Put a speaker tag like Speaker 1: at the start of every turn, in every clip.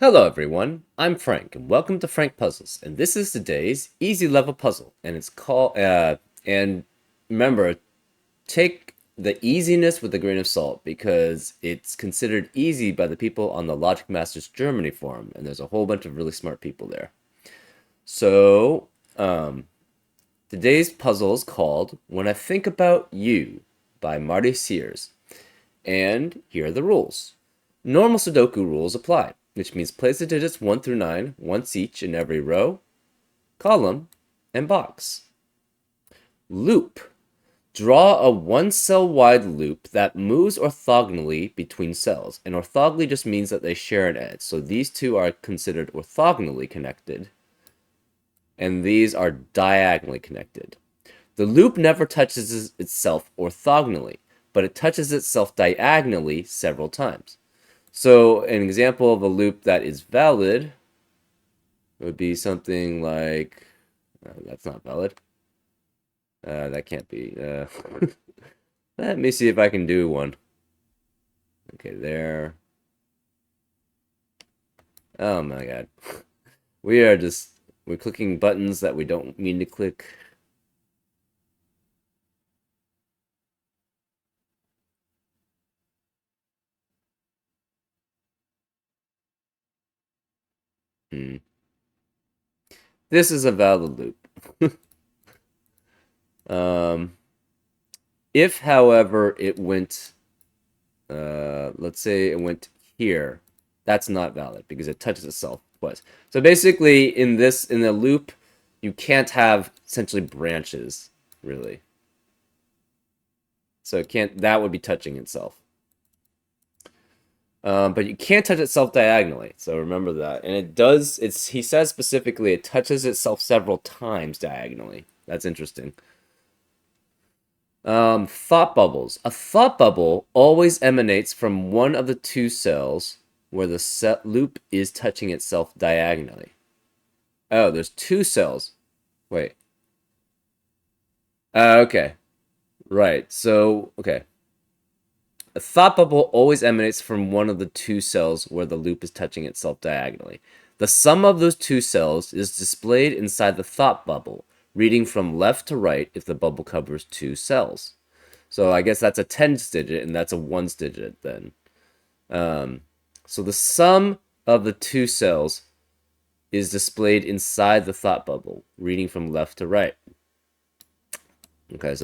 Speaker 1: Hello everyone, I'm Frank and welcome to Frank Puzzles, and this is today's easy level puzzle, and it's called and remember, take the easiness with a grain of salt because it's considered easy by the people on the Logic Masters Germany forum, and there's a whole bunch of really smart people there. So, today's puzzle is called When I Think About You by Marty Sears, and here are the rules. Normal Sudoku rules apply, which means place the digits 1 through 9 once each in every row, column, and box. Loop. Draw a one cell wide loop that moves orthogonally between cells. And orthogonally just means that they share an edge. So these two are considered orthogonally connected, and these are diagonally connected. The loop never touches itself orthogonally, but it touches itself diagonally several times. So an example of a loop that is valid would be something like, that's not valid. That can't be. Let me see if I can do one. Okay, there. Oh my god. We're clicking buttons that we don't mean to click. Hmm. This is a valid loop. um, if, however, it went, let's say it went here, that's not valid because it touches itself twice. So basically, in the loop, you can't have essentially branches, really. So it can't. That would be touching itself. But you can't touch itself diagonally. So remember that. And it does. He says specifically it touches itself several times diagonally. That's interesting. Thought bubbles. A thought bubble always emanates from one of the two cells where the set loop is touching itself diagonally. Oh, there's two cells. Wait. Okay. Right. So, okay. A thought bubble always emanates from one of the two cells where the loop is touching itself diagonally. The sum of those two cells is displayed inside the thought bubble, reading from left to right if the bubble covers two cells. So I guess that's a tens digit and that's a ones digit then. So the sum of the two cells is displayed inside the thought bubble, reading from left to right. Okay,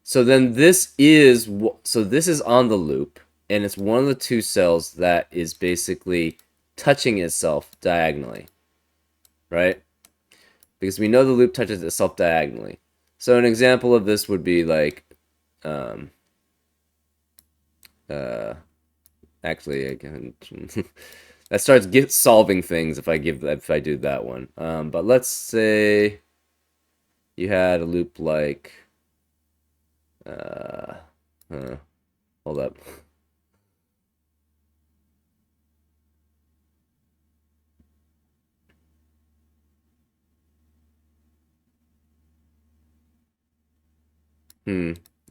Speaker 1: so then this is on the loop, and it's one of the two cells that is basically touching itself diagonally, right? Because we know the loop touches itself diagonally. So an example of this would be like, actually, again, that starts solving things if I do that one. But let's say you had a loop like, hold up.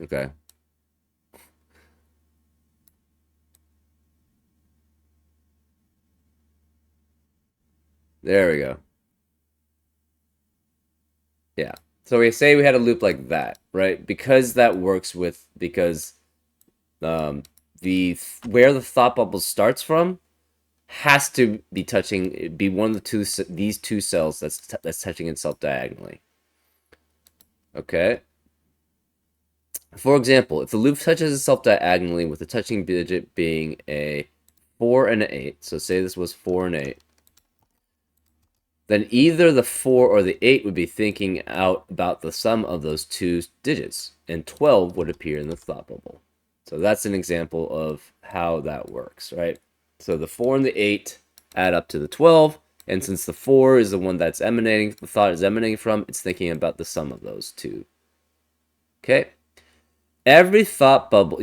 Speaker 1: Okay. There we go. Yeah. So we say we had a loop like that, right? Because that works because the where the thought bubble starts from has to be one of these two cells that's touching itself diagonally. Okay. For example, if the loop touches itself diagonally with the touching digit being a 4 and an 8, so say this was 4 and 8, then either the 4 or the 8 would be thinking out about the sum of those two digits, and 12 would appear in the thought bubble. So that's an example of how that works, right? So the 4 and the 8 add up to the 12, and since the 4 is the one the thought is emanating from, it's thinking about the sum of those two. Okay? Every thought bubble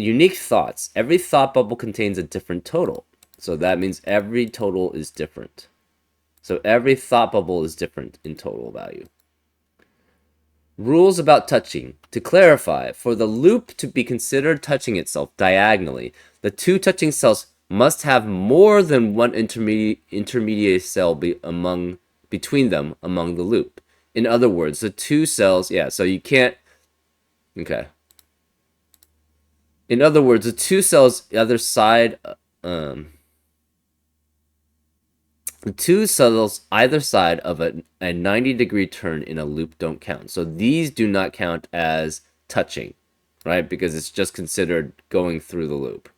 Speaker 1: contains a different total. So that means every total is different. So every thought bubble is different in total value. Rules about touching. To clarify, for the loop to be considered touching itself diagonally, the two touching cells must have more than one intermediate cell between them among the loop. In other words, the two cells, yeah, so you can't, okay. In other words, the two cells either side, the two cells either side of a 90-degree turn in a loop don't count. So these do not count as touching, right? Because it's just considered going through the loop.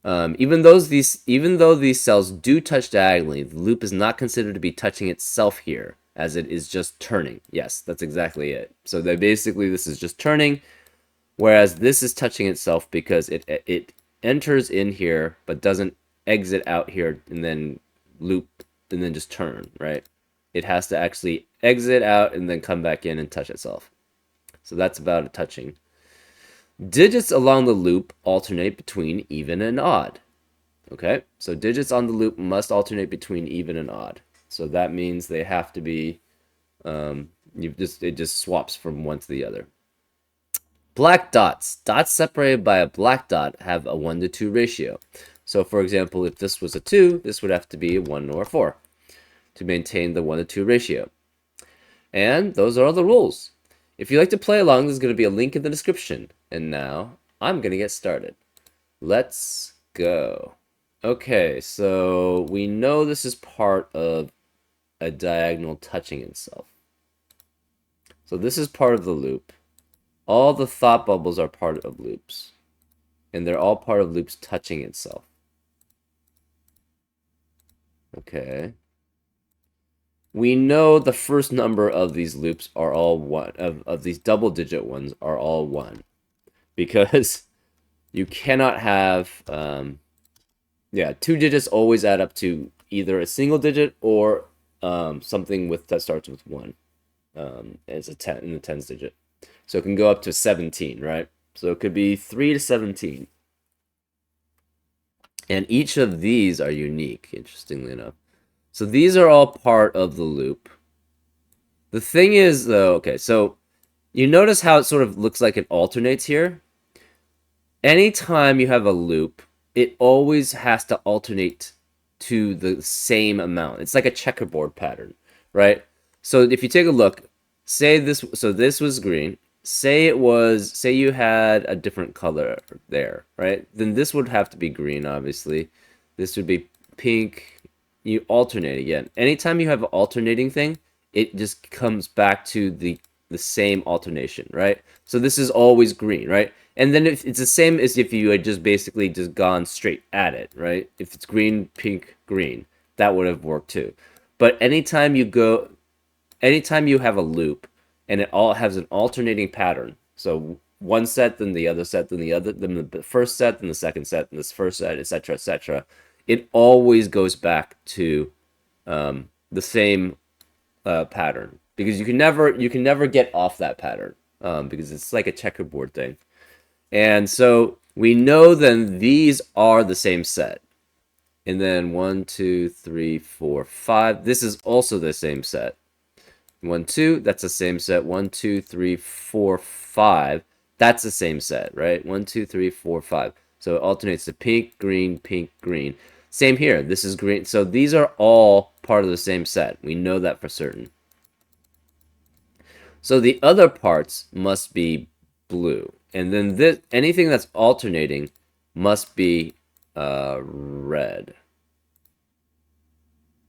Speaker 1: Even though these cells do touch diagonally, the loop is not considered to be touching itself here, as it is just turning. Yes, that's exactly it. So this is just turning, whereas this is touching itself because it enters in here but doesn't exit out here and then loop and then just turn, right? It has to actually exit out and then come back in and touch itself. So that's about it touching. Digits along the loop alternate between even and odd. Okay, so digits on the loop must alternate between even and odd. So that means they have to be, it just swaps from one to the other. Black dots. Dots separated by a black dot have a 1 to 2 ratio. So for example, if this was a 2, this would have to be a 1 or a 4 to maintain the 1 to 2 ratio. And those are all the rules. If you'd like to play along, there's going to be a link in the description. And now, I'm going to get started. Let's go. Okay, so we know this is part of a diagonal touching itself. So this is part of the loop. All the thought bubbles are part of loops. And they're all part of loops touching itself. Okay. We know the first number of these loops are all 1, of these double-digit ones are all 1. Because you cannot have, yeah, 2 digits always add up to either a single digit or something that starts with 1. It's a 10 in the tens digit. So it can go up to 17, right? So it could be 3 to 17. And each of these are unique, interestingly enough. So these are all part of the loop. The thing is, though, okay, so you notice how it sort of looks like it alternates here? Anytime you have a loop, it always has to alternate to the same amount. It's like a checkerboard pattern, right? So if you take a look, say this, so this was green. Say you had a different color there, right? Then this would have to be green, obviously. This would be pink. You alternate again. Anytime you have an alternating thing, it just comes back to the same alternation, right? So this is always green, right? And then if it's the same as if you had just basically just gone straight at it, right? If it's green, pink, green, that would have worked too. But anytime you have a loop and it all has an alternating pattern, so one set, then the other set, then the other, then the first set, then the second set, then this first set, etc., etc., it always goes back to the same pattern, because you can never get off that pattern, because it's like a checkerboard thing. And so we know then these are the same set. And then 1, 2, 3, 4, 5. This is also the same set. 1, 2, that's the same set. 1, 2, 3, 4, 5. That's the same set, right? 1, 2, 3, 4, 5. So it alternates to pink, green, pink, green. Same here. This is green. So these are all part of the same set. We know that for certain. So the other parts must be blue. And then anything that's alternating must be red.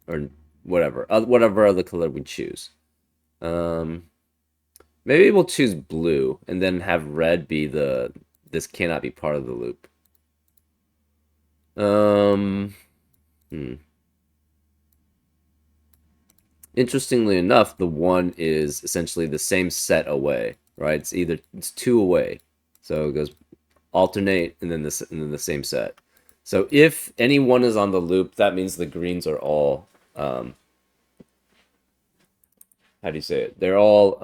Speaker 1: Or whatever other color we choose. Maybe we'll choose blue and then have red be this cannot be part of the loop. Interestingly enough, the 1 is essentially the same set away, right? It's 2 away. So it goes alternate and then the same set. So if any 1 is on the loop, that means the greens are all how do you say it? They're all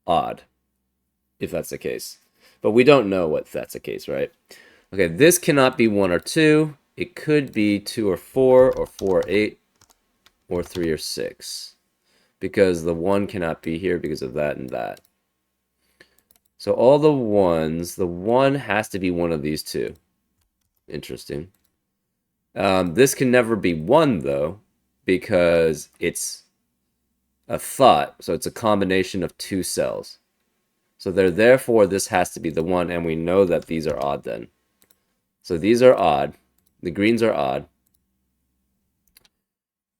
Speaker 1: odd, if that's the case. But we don't know if that's the case, right? Okay, this cannot be 1 or 2. It could be 2 or 4, or 4 or 8, or 3 or 6. Because the 1 cannot be here because of that and that. So all the 1s, the 1 has to be one of these two. Interesting. This can never be 1, though, because it's a thought, so it's a combination of two cells. So therefore, this has to be the 1, and we know that these are odd then. So these are odd. The greens are odd.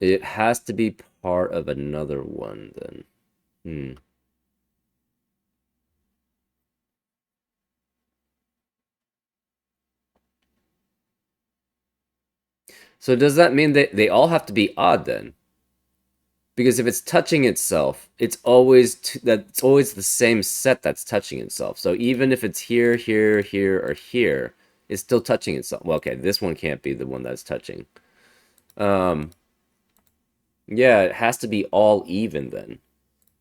Speaker 1: It has to be part of another one then. Hmm. So does that mean that they all have to be odd then? Because if it's touching itself, it's always that's always the same set that's touching itself. So even if it's here, here, here, or here, it's still touching itself. Well, okay, this one can't be the one that's touching. Um, yeah, it has to be all even then.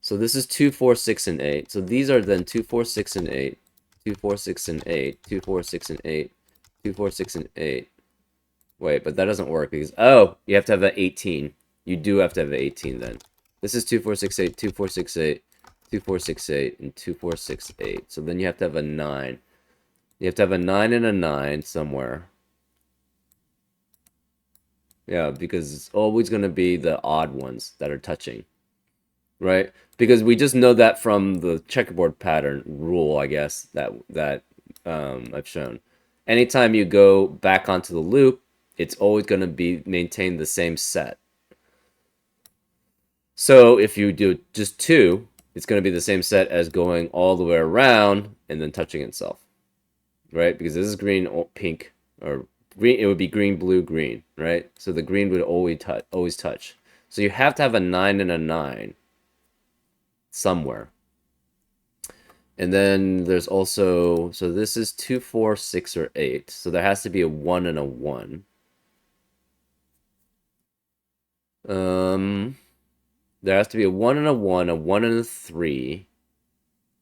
Speaker 1: So this is 2, 4, 6, and 8. So these are then 2, 4, 6, and 8. 2, 4, 6, and 8. 2, 4, 6, and 8. 2, 4, 6, and 8. Wait, but that doesn't work because, oh, you have to have an 18. You do have to have an 18 then. This is 2, 4, 6, 8, 2, 4, 6, 8, 2, 4, 6, 8, and 2, 4, 6, 8. So then you have to have a 9. You have to have a 9 and a 9 somewhere. Yeah, because it's always going to be the odd ones that are touching, right? Because we just know that from the checkerboard pattern rule, I guess, that I've shown. Anytime you go back onto the loop, it's always going to be maintain the same set. So if you do just 2, it's going to be the same set as going all the way around and then touching itself, right? Because this is green, pink, or green. It would be green, blue, green, right? So the green would always touch. So you have to have a 9 and a 9 somewhere. And then there's also, so this is 2, 4, 6, or 8. So there has to be a 1 and a 1. Um, there has to be a 1 and a 1, a 1 and a 3.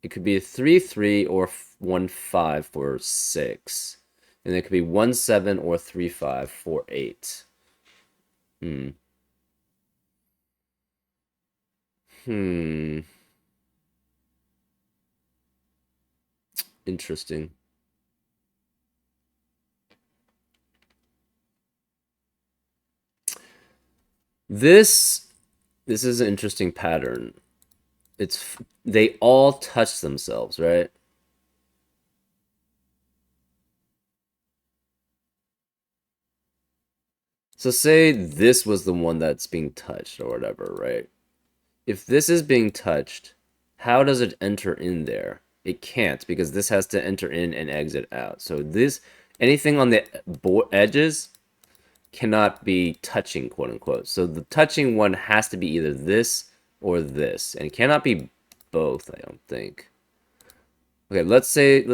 Speaker 1: It could be a 3, 3, or 1, 5 for 6. And it could be 1, 7, or 3, 5 for 8. Hmm. Hmm. Interesting. This this is an interesting pattern. It's they all touch themselves, right? So say this was the one that's being touched or whatever, right? If this is being touched, how does it enter in there? It can't because this has to enter in and exit out. So this anything on the edges cannot be touching, quote unquote. So the touching one has to be either this or this, and it cannot be both, I don't think. Okay, let's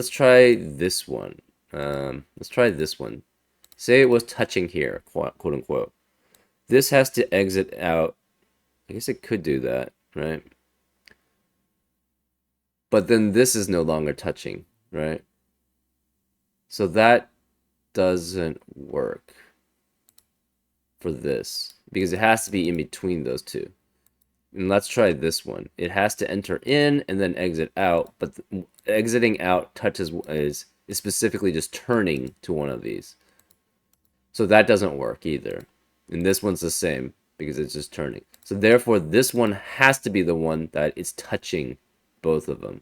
Speaker 1: try this one. Let's try this one. Say it was touching here, quote unquote. This has to exit out. I guess it could do that, right? But then this is no longer touching, right? So that doesn't work for this because it has to be in between those two. And let's try this one. It has to enter in and then exit out, but exiting out touches is specifically just turning to one of these. So that doesn't work either. And this one's the same because it's just turning. So therefore, this one has to be the one that is touching both of them.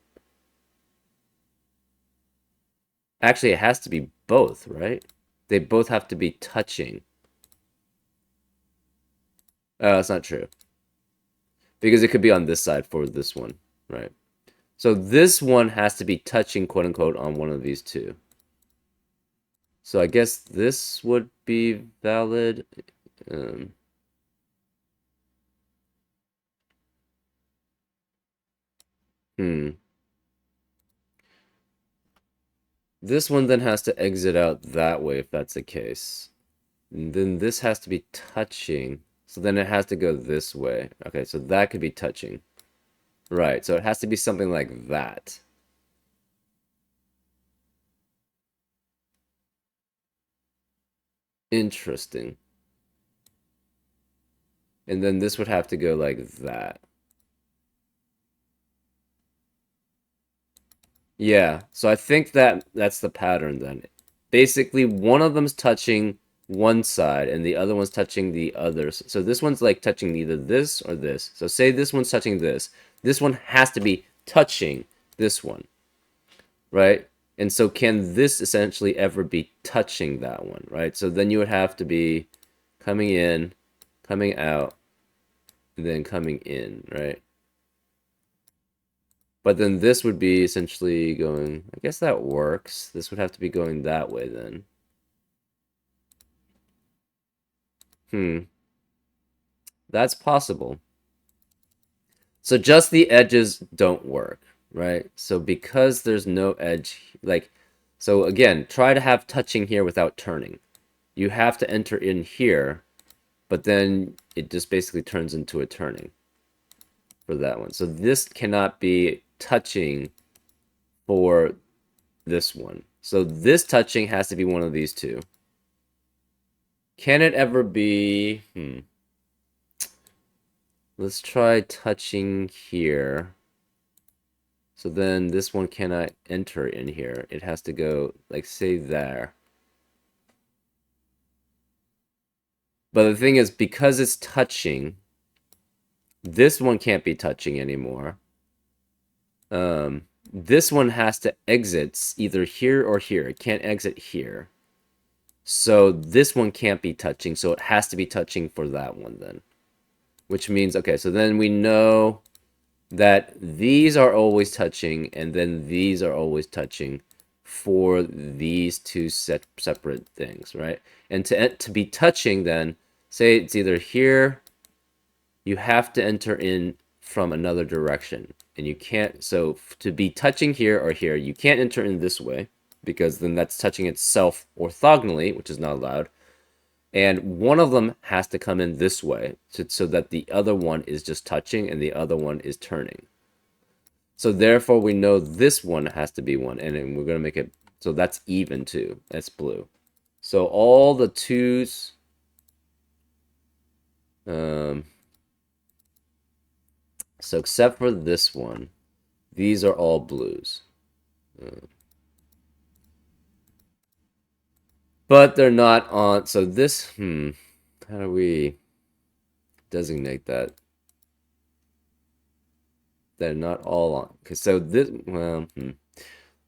Speaker 1: Actually, it has to be both, right? They both have to be touching. That's not true. Because it could be on this side for this one, right? So this one has to be touching, quote unquote, on one of these two. So I guess this would be valid. Um, hmm. This one then has to exit out that way if that's the case. And then this has to be touching. So then it has to go this way. Okay, so that could be touching. Right, so it has to be something like that. Interesting. And then this would have to go like that. Yeah, so I think that that's the pattern then. basically one of them's touching one side and the other one's touching the other. So this one's like touching either this or this. So say this one's touching this. This one has to be touching this one, right? And so can this essentially ever be touching that one, right? So then you would have to be coming in, coming out, and then coming in, right? But then this would be essentially going, I guess that works. This would have to be going that way then. That's possible. So just the edges don't work, right? So because there's no edge, like, so again, try to have touching here without turning. You have to enter in here, but then it just basically turns into a turning for that one. So this cannot be touching for this one. So this touching has to be one of these two. Can it ever be... Let's try touching here. So then this one cannot enter in here. It has to go, like, say there. But the thing is, because it's touching, this one can't be touching anymore. This one has to exit either here or here. It can't exit here. So this one can't be touching, so it has to be touching for that one then. Which means, okay, so then we know that these are always touching, and then these are always touching for these two separate things, right? And to be touching then, say it's either here, you have to enter in from another direction. And you can't, so to be touching here or here, you can't enter in this way, because then that's touching itself orthogonally, which is not allowed. And one of them has to come in this way so that the other one is just touching and the other one is turning. So therefore, we know this one has to be one, and then we're going to make it, so that's even too. That's blue. So all the twos, so except for this one, these are all blues. But they're not on, so this, how do we designate that? They're not all on, because so this, well,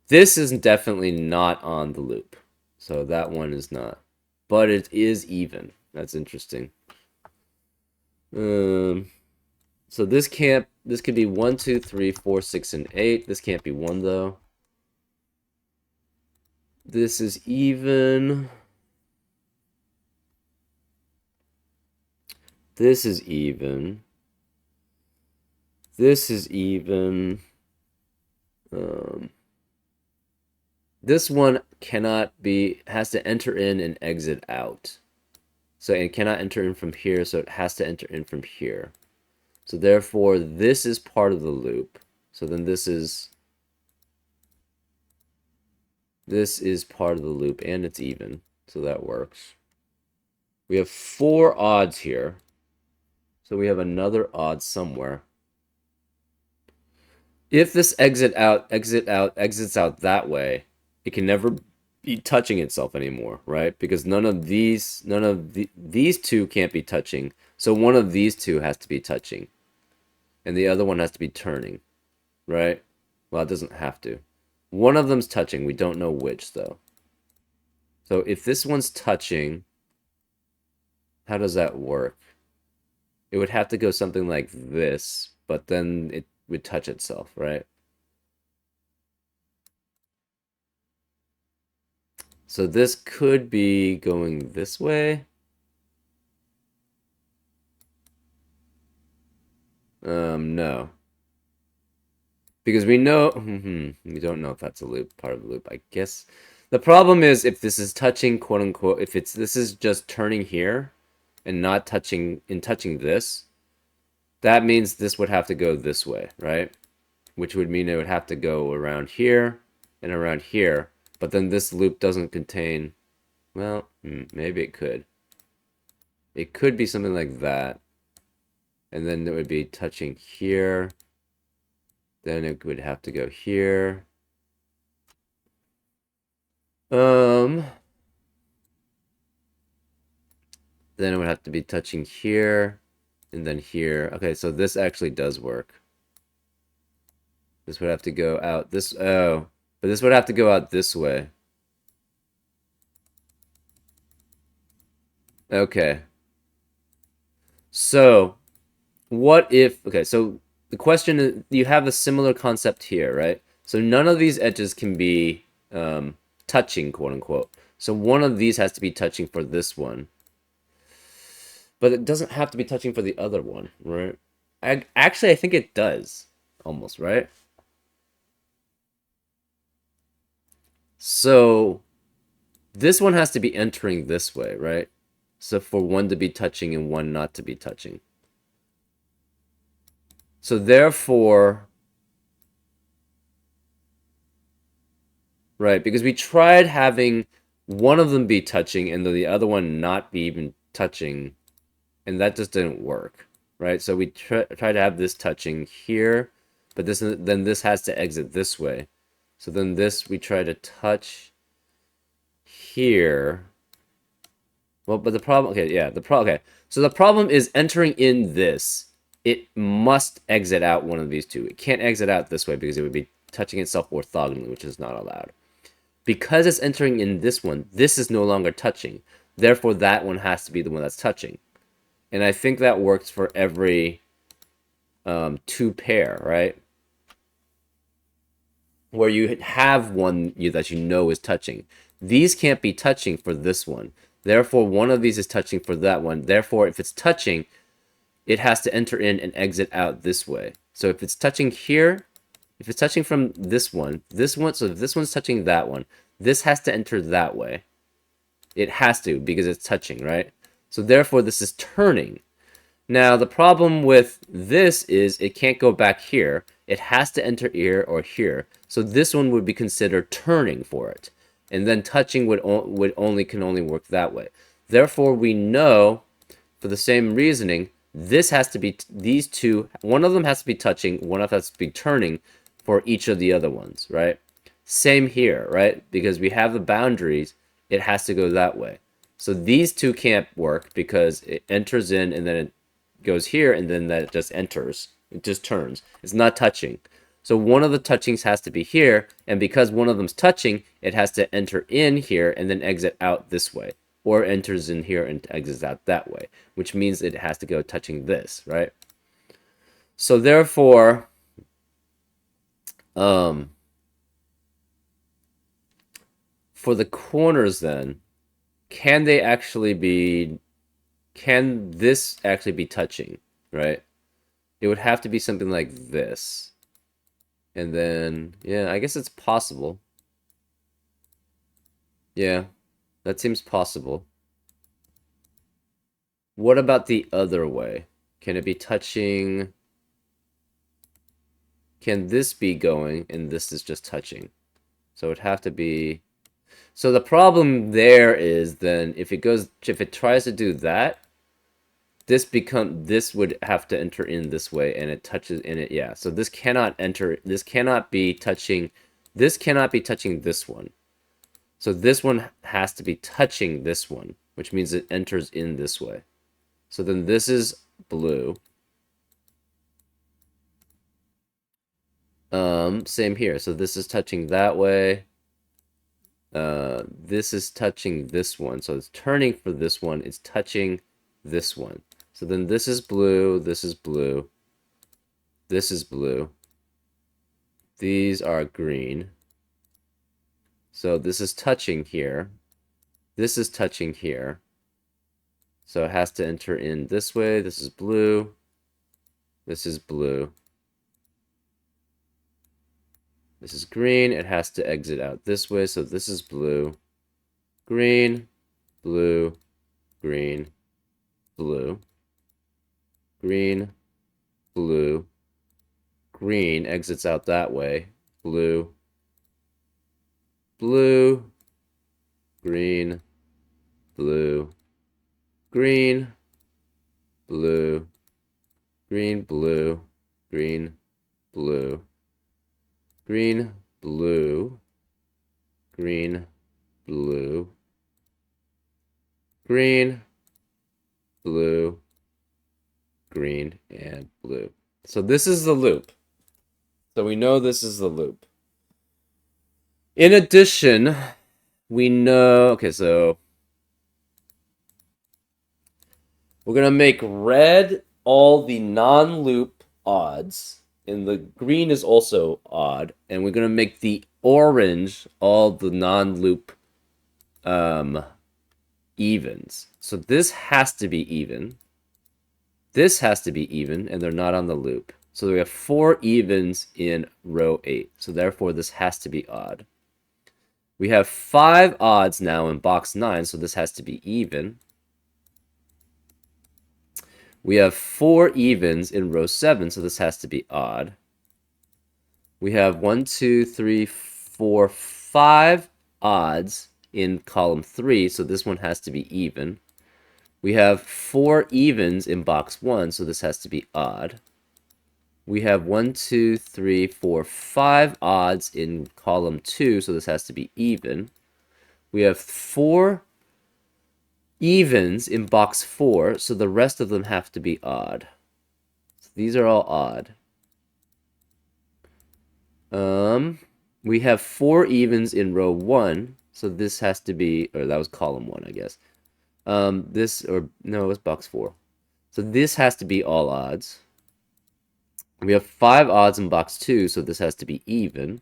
Speaker 1: this is definitely not on the loop. So that one is not. But it is even. That's interesting. So this could be 1, 2, 3, 4, 6, and 8. This can't be 1 though. This is even. This is even. This is even. This one cannot be, has to enter in and exit out. So it cannot enter in from here, so it has to enter in from here. So therefore, this is part of the loop. So then this is part of the loop, and it's even. So that works. We have 4 odds here. So we have another odd somewhere. If this exits out that way, it can never be touching itself anymore, right? Because these two can't be touching. So one of these two has to be touching. And the other one has to be turning, right? Well, it doesn't have to. One of them's touching. We don't know which, though. So if this one's touching, how does that work? It would have to go something like this, but then it would touch itself, right? So this could be going this way. No. Because we know, we don't know if that's a loop, part of the loop, I guess. The problem is if this is touching, quote unquote, if this is just turning here and not touching this, that means this would have to go this way, right? Which would mean it would have to go around here and around here. But then this loop doesn't contain, well, maybe it could. It could be something like that. And then it would be touching here. Then it would have to go here. Then it would have to be touching here and then here. Okay, so this actually does work. This would have to go out this, oh, but this would have to go out this way. Okay. So, what if, okay, so the question is, you have a similar concept here, right? So none of these edges can be touching, quote unquote. So one of these has to be touching for this one. But it doesn't have to be touching for the other one, right? Actually, I think it does, almost, right? So this one has to be entering this way, right? So for one to be touching and one not to be touching. So therefore, right, because we tried having one of them be touching and the other one not be even touching, and that just didn't work, right? So we try to have this touching here, but then this has to exit this way. So then this we try to touch here. Well, but the problem, okay, yeah, okay. So the problem is entering in this. It must exit out one of these two. It can't exit out this way because it would be touching itself orthogonally, which is not allowed. Because it's entering in this one, this is no longer touching. Therefore, that one has to be the one that's touching. And I think that works for every two pair, right? Where you have one that you know is touching. These can't be touching for this one. Therefore, one of these is touching for that one. Therefore, if it's touching, it has to enter in and exit out this way. So if it's touching here, if it's touching from this one, so if this one's touching that one, this has to enter that way. It has to because it's touching, right? So therefore, this is turning. Now, the problem with this is it can't go back here. It has to enter here or here. So this one would be considered turning for it. And then touching can only work that way. Therefore, we know, for the same reasoning, this has to be, these two, one of them has to be touching, one of them has to be turning for each of the other ones, right? Same here, right? Because we have the boundaries, it has to go that way. So these two can't work because it enters in and then it goes here and then that just enters. It just turns. It's not touching. So one of the touchings has to be here, and because one of them's touching, it has to enter in here and then exit out this way. Or enters in here and exits out that way, which means it has to go touching this, right? So therefore, for the corners then, can this actually be touching, right? It would have to be something like this. And then, yeah, I guess it's possible. Yeah, that seems possible. What about the other way? Can it be touching? Can this be going and this is just touching? So it would have to be... So the problem there is then if it tries to do that, this would have to enter in this way and it touches in it, yeah. So this cannot be touching this one. So this one has to be touching this one, which means it enters in this way. So then this is blue. Same here. So this is touching that way. This is touching this one. So it's turning for this one. It's touching this one. So then this is blue. This is blue. This is blue. These are green. So this is touching here. This is touching here. So it has to enter in this way. This is blue. This is blue. This is green. It has to exit out this way. So this is blue. Green. Blue. Green. Blue. Green. Blue. Green exits out that way. Blue. Blue. Green. Blue. Green. Blue. Green. Blue. Green. Blue. Green. Blue. Green. blue, green, blue, green, and blue. So this is the loop. So we know this is the loop. In addition, we know, okay, so we're going to make red all the non-loop odds, and the green is also odd, and we're going to make the orange all the non-loop evens. So this has to be even. This has to be even, and they're not on the loop. So we have 4 evens in row 8. So therefore, this has to be odd. We have 5 odds now in box 9, so this has to be even. We have 4 evens in row 7, so this has to be odd. We have 1, 2, 3, 4, 5 odds in column 3, so this one has to be even. We have 4 evens in box 1, so this has to be odd. We have 1, 2, 3, 4, 5 odds in column 2, so this has to be even. We have 4 evens in box 4, so the rest of them have to be odd. So these are all odd. We have 4 evens in row 1, so this has to be, or that was column 1, I guess. No, it was box 4. So this has to be all odds. We have 5 odds in box 2, so this has to be even.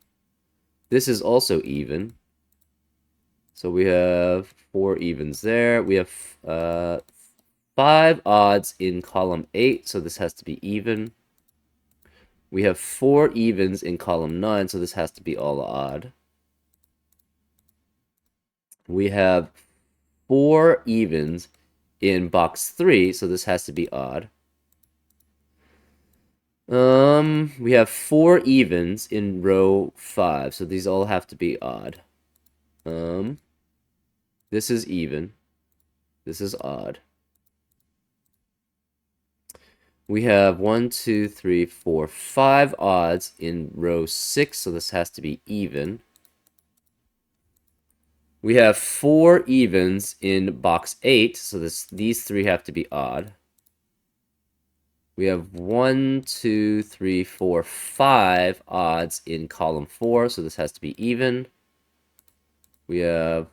Speaker 1: This is also even. So we have 4 evens there. We have 5 odds in column 8, so this has to be even. We have 4 evens in column 9, so this has to be all odd. We have 4 evens in box 3, so this has to be odd. We have 4 evens in row 5, so these all have to be odd. This is even. This is odd. We have 1, 2, 3, 4, 5 odds in row 6, so this has to be even. We have 4 evens in box 8, so these 3 have to be odd. We have 1, 2, 3, 4, 5 odds in column 4, so this has to be even. We have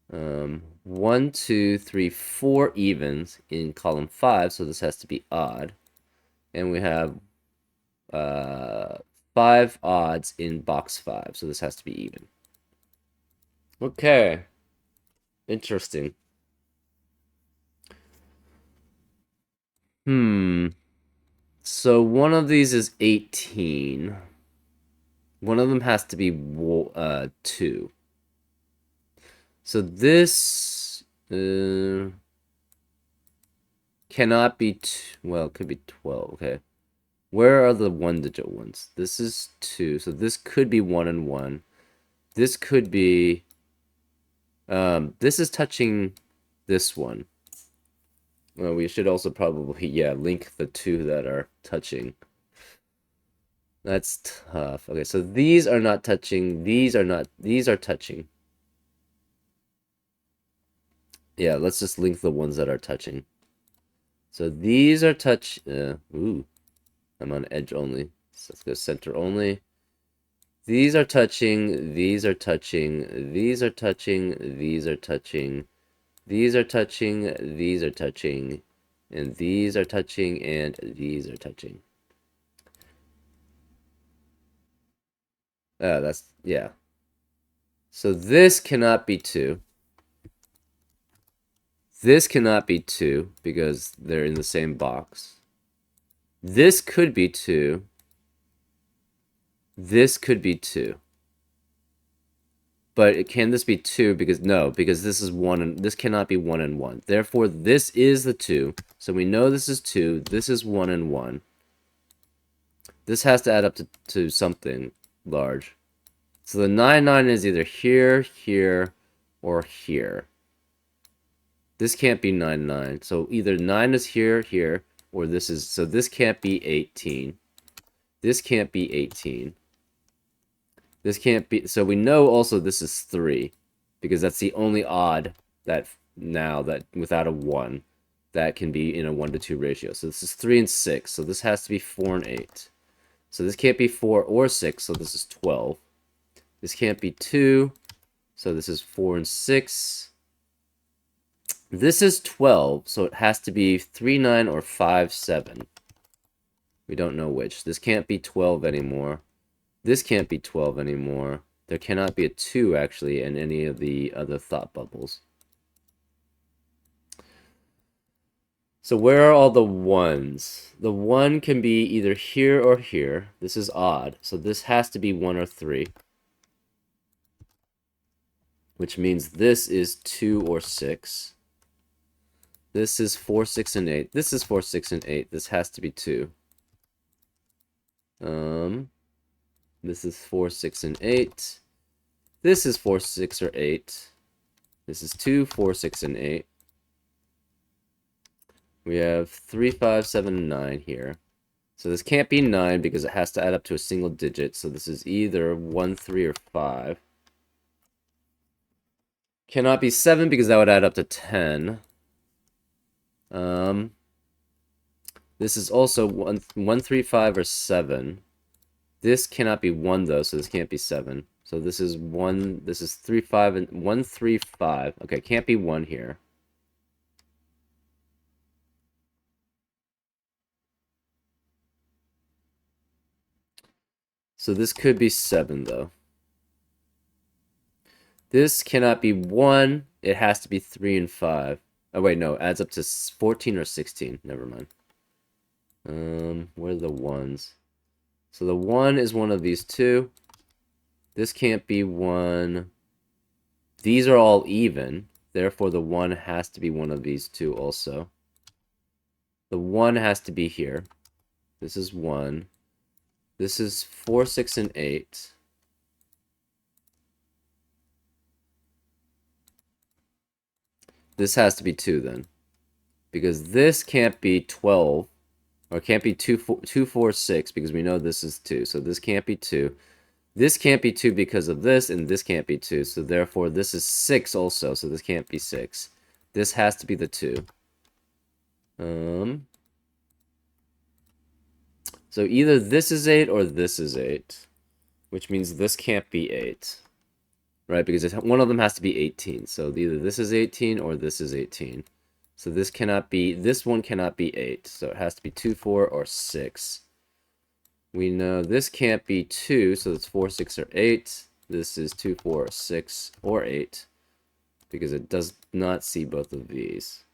Speaker 1: 1, 2, 3, 4 evens in column 5, so this has to be odd. And we have 5 odds in box 5, so this has to be even. Okay. Interesting. So one of these is 18. One of them has to be 2. So this cannot be, well, it could be 12, okay. Where are the 1-digit ones? This is 2, so this could be 1 and 1. This could be, this is touching this one. Well, we should also probably, yeah, link the 2 that are touching. That's tough. Okay, so these are not touching, these are touching. Yeah, let's just link the ones that are touching. So these are ooh, I'm on edge only. So let's go center only. These are touching, these are touching, these are touching, these are touching, these are touching, these are touching, and these are touching, and these are touching. Yeah. So this cannot be 2. This cannot be 2 because they're in the same box. This could be 2. This could be 2. But can this be 2? Because no, because this is 1 and this cannot be 1 and 1. Therefore, this is the 2. So we know this is 2. This is 1 and 1. This has to add up to something large. So the 9, 9 is either here, here, or here. This can't be 9, 9. So either 9 is here, here, or this is... So this can't be 18. This can't be 18. This can't be... So we know also this is 3. because that's the only odd that now that without a 1 that can be in a 1 to 2 ratio. So this is 3 and 6, so this has to be 4 and 8. So this can't be 4 or 6, so this is 12. This can't be 2, so this is 4 and 6. This is 12, so it has to be 3, 9, or 5, 7. We don't know which. This can't be 12 anymore. This can't be 12 anymore. There cannot be a 2, actually, in any of the other thought bubbles. So where are all the 1s? The 1 can be either here or here. This is odd, so this has to be 1 or 3. Which means this is 2 or 6. This is 4, 6, and 8. This is 4, 6, and 8. This has to be 2. This is 4, 6, and 8. This is 4, 6, or 8. This is 2, 4, 6, and 8. We have 3, 5, 7, and 9 here. So this can't be 9 because it has to add up to a single digit. So this is either 1, 3, or 5. Cannot be 7 because that would add up to 10. This is also 1, 3, 5, or 7. This cannot be 1 though, so this can't be 7. So this is 1, this is 3, 5, and 1, 3, 5. Okay, can't be 1 here. So this could be 7 though. This cannot be 1. It has to be 3 and 5. Oh wait, no, it adds up to 14 or 16. Never mind. Where are the 1s? So the 1 is one of these two. This can't be 1. These are all even. Therefore, the 1 has to be one of these two also. The 1 has to be here. This is 1. This is 4, 6, and 8. This has to be 2 then. Because this can't be 12. Or it can't be 2, 4, 6, because we know this is 2. So this can't be 2. This can't be 2 because of this, and this can't be 2. So therefore, this is 6 also, so this can't be 6. This has to be the 2. So either this is 8 or this is 8. Which means this can't be 8. Right, because one of them has to be 18. So either this is 18 or this is 18. So this cannot be, this one cannot be 8. So it has to be 2, 4, or 6. We know this can't be 2, so it's 4, 6, or 8. This is 2, 4, 6, or 8. Because it does not see both of these.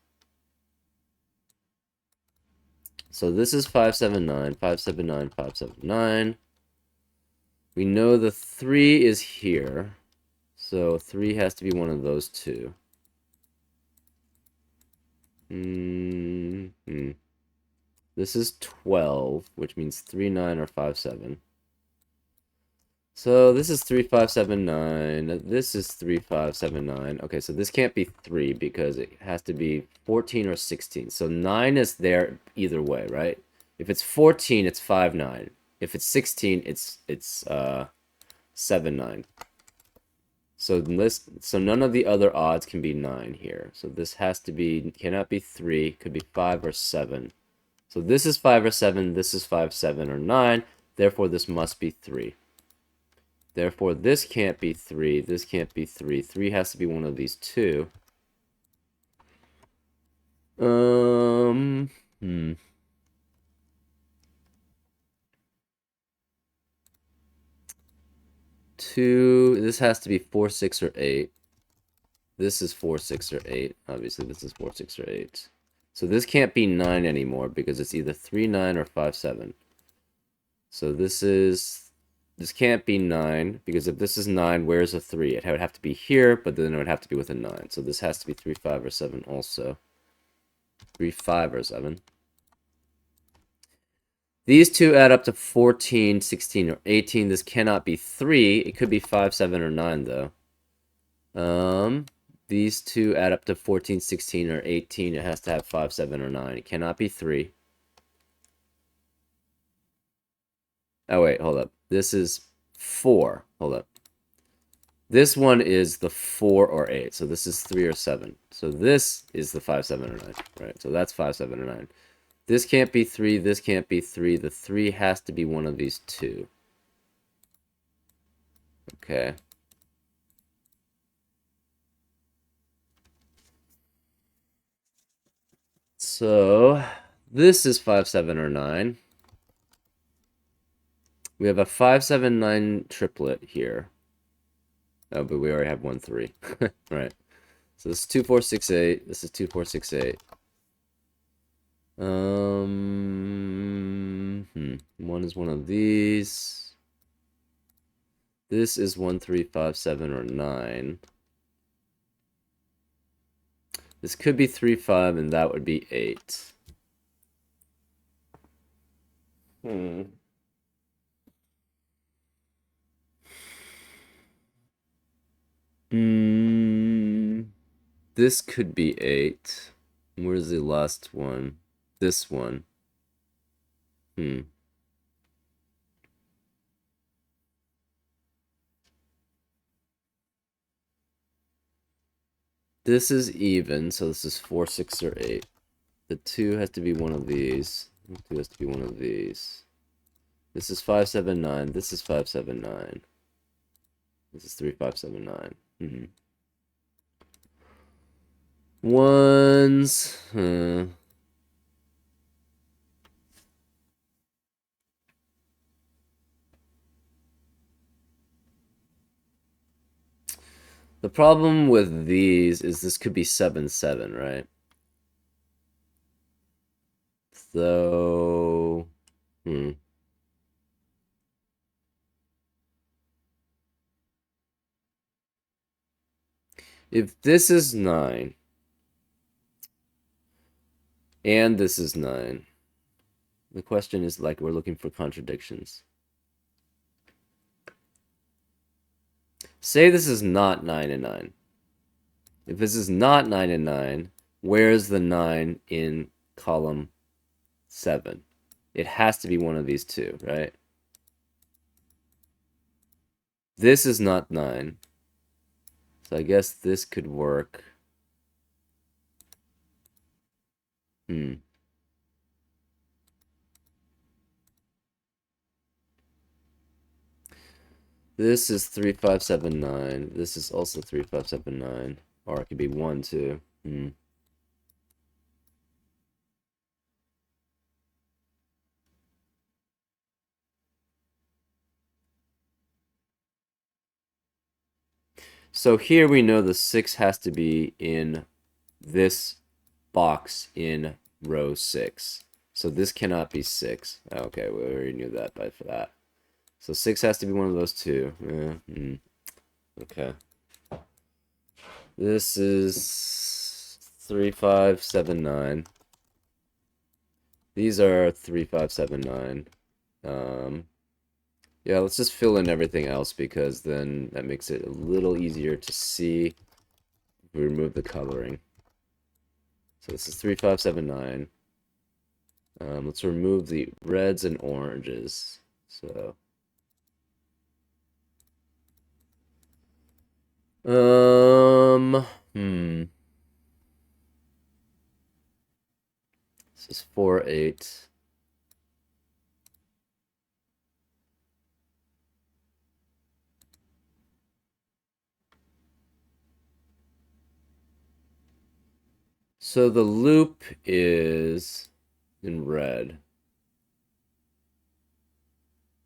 Speaker 1: So this is 5, 7, 9, 5, 7, 9, 5, 7, 9. We know the 3 is here. So 3 has to be one of those two. This is 12, which means 3, 9, or 5, 7. So this is 3, 5, 7, 9. This is 3, 5, 7, 9. Okay, so this can't be 3 because it has to be 14 or 16. So 9 is there either way, right? If it's 14, it's 5, 9. If it's 16, it's 7, 9. So none of the other odds can be 9 here. So this has to be, cannot be 3, could be 5 or 7. So this is 5 or 7, this is 5, 7, or 9. Therefore, this must be 3. Therefore, this can't be 3, this can't be 3. 3 has to be one of these two. 2, this has to be 4, 6, or 8. This is 4, 6, or 8. Obviously, this is 4, 6, or 8. So this can't be 9 anymore because it's either 3, 9, or 5, 7. So this can't be 9 because if this is 9, where's a 3? It would have to be here, but then it would have to be with a 9. So this has to be 3, 5, or 7 also. 3, 5, or 7. These two add up to 14, 16, or 18. This cannot be 3. It could be 5, 7, or 9, though. These two add up to 14, 16, or 18. It has to have 5, 7, or 9. It cannot be 3. Oh, wait, hold up. This is 4. Hold up. This one is the 4 or 8. So this is 3 or 7. So this is the 5, 7, or 9. Right? So that's 5, 7, or 9. This can't be 3. This can't be 3. The 3 has to be one of these two. Okay. So this is 5, 7, or 9. We have a 5, 7, 9 triplet here. Oh, but we already have 1, 3. Right. So this is 2, 4, 6, 8. This is 2, 4, 6, 8. One is one of these. This is 1, 3, 5, 7, or 9. This could be 3, 5, and that would be 8. Hmm. This could be 8. Where's the last one? This one. This is even, so this is 4, 6, or 8. The 2 has to be one of these. The 2 has to be one of these. This is 5, 7, 9. This is 5, 7, 9. This is 3, 5, 7, 9. Ones. The problem with these is this could be 7, 7, right? So, if this is 9 and this is 9, the question is like we're looking for contradictions. Say this is not 9 and 9. If this is not 9 and 9, where's the 9 in column 7? It has to be one of these two, right? This is not 9. So I guess this could work. This is 3, 5, 7, 9. This is also 3, 5, 7, 9. Or it could be 1, 2. So here we know the 6 has to be in this box in row 6. So this cannot be 6. Okay, we already knew that for that. So 6 has to be one of those two. Okay. This is 3, 5, 7, 9. These are 3, 5, 7, 9. Yeah, let's just fill in everything else because then that makes it a little easier to see if we remove the coloring. So this is 3, 5, 7, 9. Let's remove the reds and oranges. So, this is 4, 8. So the loop is in red.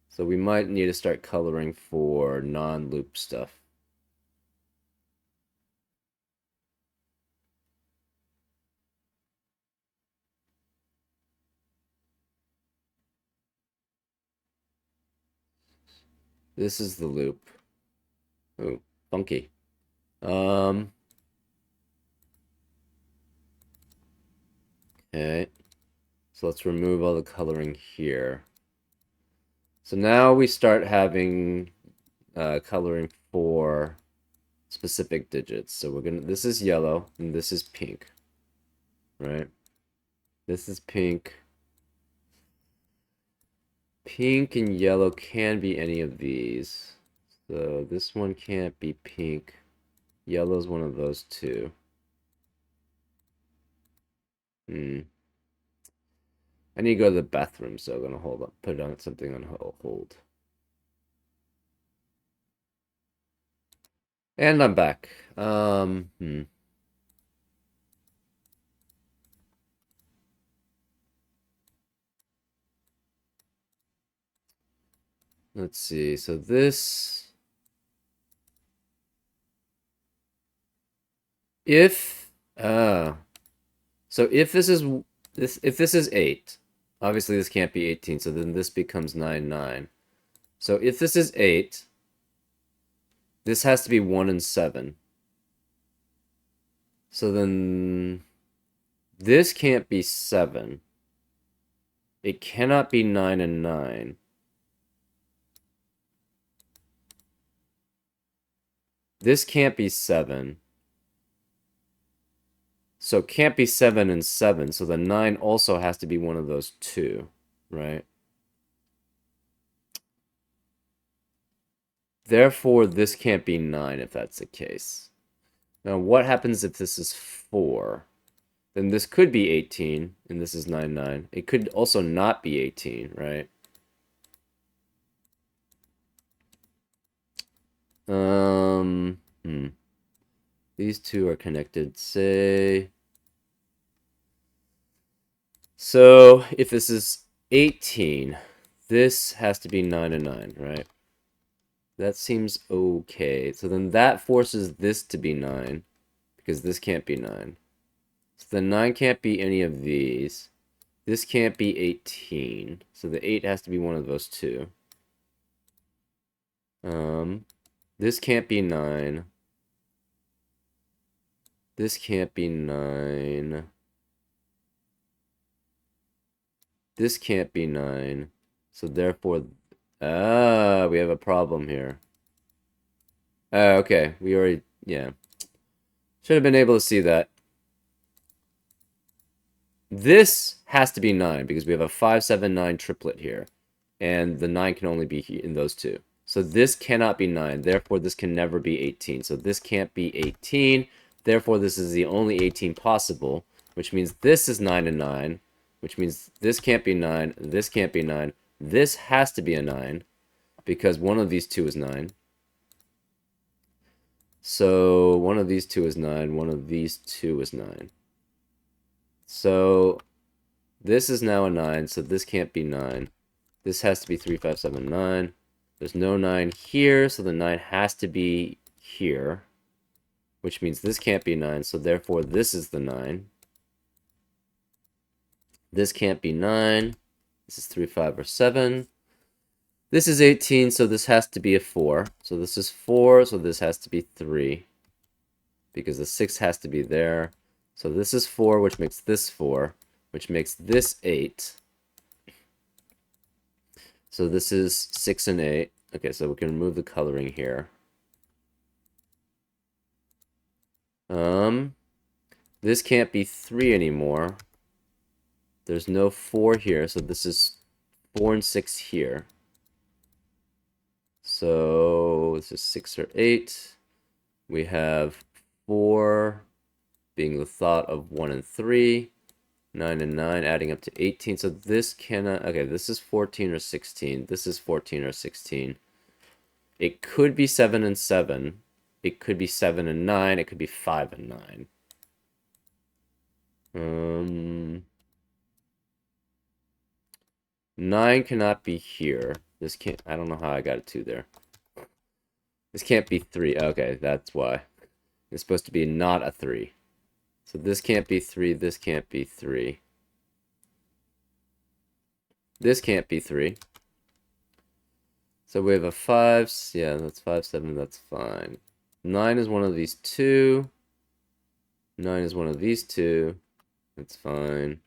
Speaker 1: So we might need to start coloring for non-loop stuff. This is the loop. Oh, funky. Okay. So let's remove all the coloring here. So now we start having coloring for specific digits. So we're gonna, this is yellow and this is pink, right? This is pink. Pink and yellow can be any of these. So this one can't be pink. Yellow's one of those two. Hmm. I need to go to the bathroom, so I'm gonna hold up, put on something on hold. And I'm back. Let's see. So this, if so if this is if this is 8, obviously this can't be 18. So then this becomes 9, 9. So if this is 8, this has to be 1 and 7. So then this can't be 7. It cannot be 9 and 9. This can't be 7. So it can't be 7 and 7. So the 9 also has to be one of those two, right? Therefore, this can't be 9 if that's the case. Now, what happens if this is 4? Then this could be 18, and this is 9, 9. It could also not be 18, right? Hmm. These two are connected, say. So, if this is 18, this has to be 9 and 9, right? That seems okay. So then that forces this to be 9, because this can't be 9. So the 9 can't be any of these. This can't be 18. So the 8 has to be one of those two. This can't be 9. This can't be 9. This can't be 9. So therefore, we have a problem here. Okay. We already, yeah. Should have been able to see that. This has to be 9 because we have a 5, 7, 9 triplet here. And the 9 can only be in those two. So this cannot be 9. Therefore, this can never be 18. So this can't be 18. Therefore, this is the only 18 possible, which means this is 9 and 9, which means this can't be 9, this can't be 9. This has to be a 9 because one of these two is 9. So one of these two is 9, one of these two is 9. So this is now a 9, so this can't be 9. This has to be 3, 5, 7, 9. There's no 9 here, so the 9 has to be here, which means this can't be 9, so therefore this is the 9. This can't be 9. This is 3, 5, or 7. This is 18, so this has to be a 4. So this is 4, so this has to be 3. Because the 6 has to be there. So this is 4, which makes this 4, which makes this 8. So this is 6 and 8. Okay, so we can remove the coloring here. This can't be 3 anymore. There's no 4 here, so this is 4 and 6 here. So this is 6 or 8. We have 4 being the thought of 1 and 3. 9 and 9 adding up to 18. So this cannot... Okay, this is 14 or 16. This is 14 or 16. It could be 7 and 7. It could be 7 and 9. It could be 5 and 9. 9 cannot be here. This can't... I don't know how I got a 2 there. This can't be 3. Okay, that's why. It's supposed to be not a 3. So this can't be 3. This can't be 3. This can't be 3. So we have a 5. Yeah, that's 5, 7. That's fine. 9 is one of these two. 9 is one of these two. That's fine.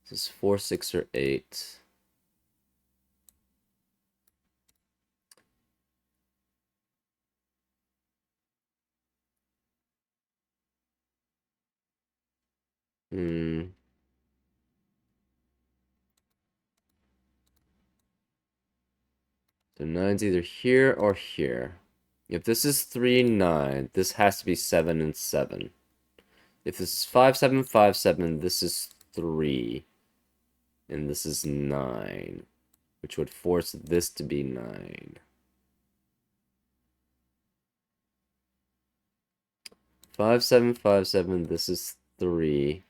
Speaker 1: This is 4, 6, or 8. Hmm. So 9's either here or here. If this is 3, 9, this has to be 7 and 7. If this is 5, 7, 5, 7, this is 3. And this is 9, which would force this to be 9. 5, 7, 5, 7, this is 3.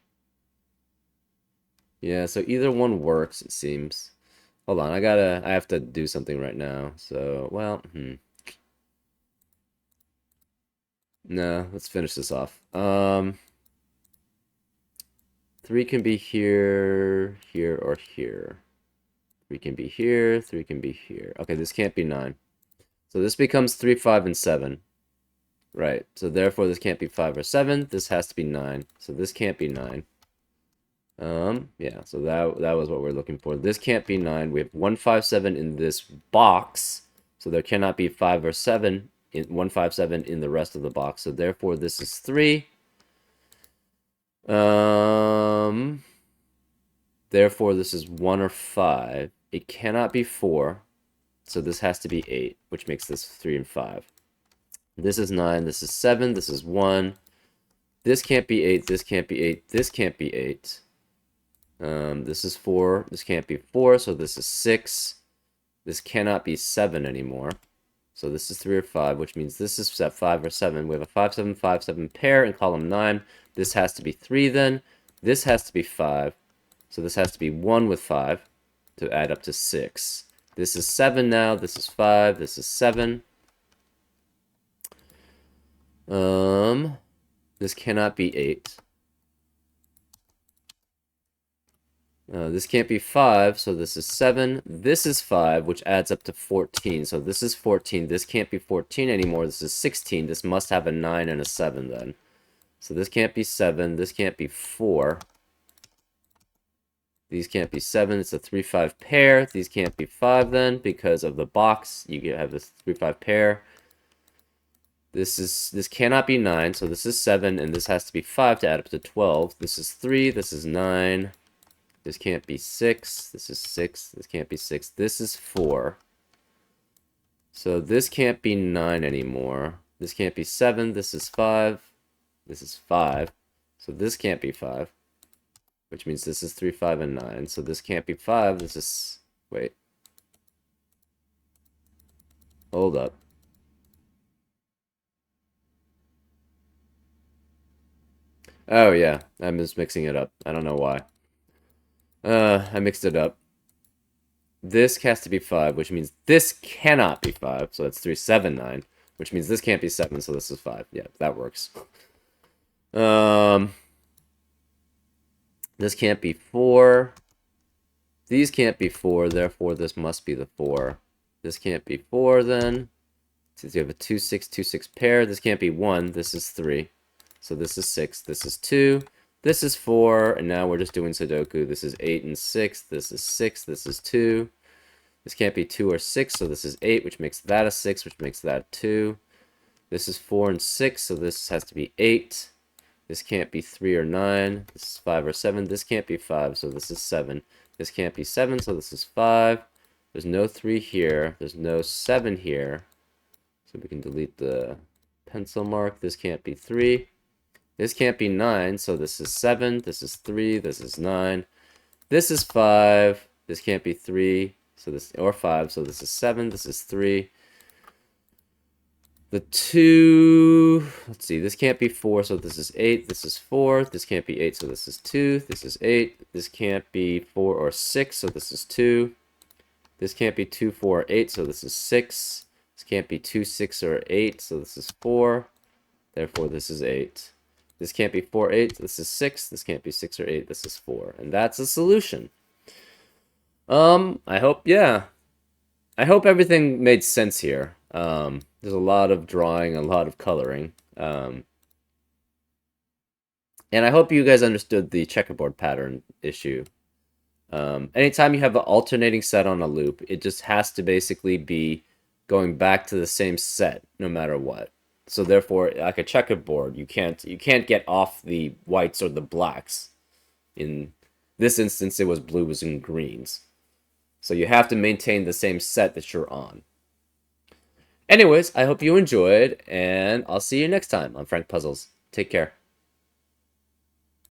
Speaker 1: Yeah, so either one works, it seems. Hold on, I have to do something right now. So, well, No, let's finish this off. 3 can be here, here, or here. 3 can be here, 3 can be here. Okay, this can't be 9. So this becomes 3, 5, and 7. Right, so therefore this can't be 5 or 7. This has to be 9. So this can't be 9. Yeah, so that was what we're looking for. This can't be 9. We have 1, 5, 7 in this box. So there cannot be 5 or 7 in 1, 5, 7 in the rest of the box. So therefore this is 3. Therefore this is 1 or 5. It cannot be 4. So this has to be 8, which makes this 3 and 5. This is 9, this is 7, this is 1. This can't be 8, this can't be 8, this can't be 8. This is 4, this can't be 4, so this is 6. This cannot be 7 anymore. So this is 3 or 5, which means this is 5 or 7. We have a 5, 7, 5, 7 pair in column 9. This has to be 3 then. This has to be 5. So this has to be 1 with 5 to add up to 6. This is 7 now. This is 5. This is 7. This cannot be 8. This can't be 5, so this is 7. This is 5, which adds up to 14. So this is 14. This can't be 14 anymore. This is 16. This must have a 9 and a 7 then. So this can't be 7. This can't be 4. These can't be 7. It's a 3, 5 pair. These can't be 5 then because of the box. You have this 3, 5 pair. This cannot be 9, so this is 7, and this has to be 5 to add up to 12. This is 3. This is 9. This can't be 6. This is 6. This can't be 6. This is 4. So this can't be 9 anymore. This can't be 7. This is 5. This is 5. So this can't be 5. Which means this is 3, 5, and 9. So this can't be 5. This is... Wait. Hold up. Oh, yeah. I'm just mixing it up. I don't know why. I mixed it up. This has to be 5, which means this cannot be 5. So that's 3, 7, 9. Which means this can't be 7, so this is 5. Yeah, that works. This can't be 4. These can't be 4, therefore this must be the 4. This can't be 4 then. Since you have a 2, 6, 2, 6 pair, this can't be 1. This is 3. So this is 6. This is 2. This is 4, and now we're just doing Sudoku. This is 8 and 6. This is 6. This is 2. This can't be 2 or 6, so this is 8, which makes that a 6, which makes that 2. This is 4 and 6, so this has to be 8. This can't be 3 or 9. This is 5 or 7. This can't be 5, so this is 7. This can't be 7, so this is 5. There's no 3 here. There's no 7 here. So we can delete the pencil mark. This can't be 3. This can't be 9, so this is 7. This is 3. This is 9. This is 5. This can't be 3, so this or 5, so this is 7. This is 3. The 2, let's see, this can't be 4, so this is 8. This is 4. This can't be 8, so this is 2. This is 8. This can't be 4 or 6, so this is 2. This can't be 2, 4, or 8, so this is 6. This can't be 2, 6, or 8, so this is 4. Therefore, this is 8. This can't be 4, 8. This is 6. This can't be 6 or 8. This is 4. And that's a solution. I hope, yeah. I hope everything made sense here. There's a lot of drawing, a lot of coloring. And I hope you guys understood the checkerboard pattern issue. Anytime you have an alternating set on a loop, it just has to basically be going back to the same set no matter what. So therefore, like a checkerboard, you can't get off the whites or the blacks. In this instance, it was blues and greens. So you have to maintain the same set that you're on. Anyways, I hope you enjoyed, and I'll see you next time on Frank Puzzles. Take care.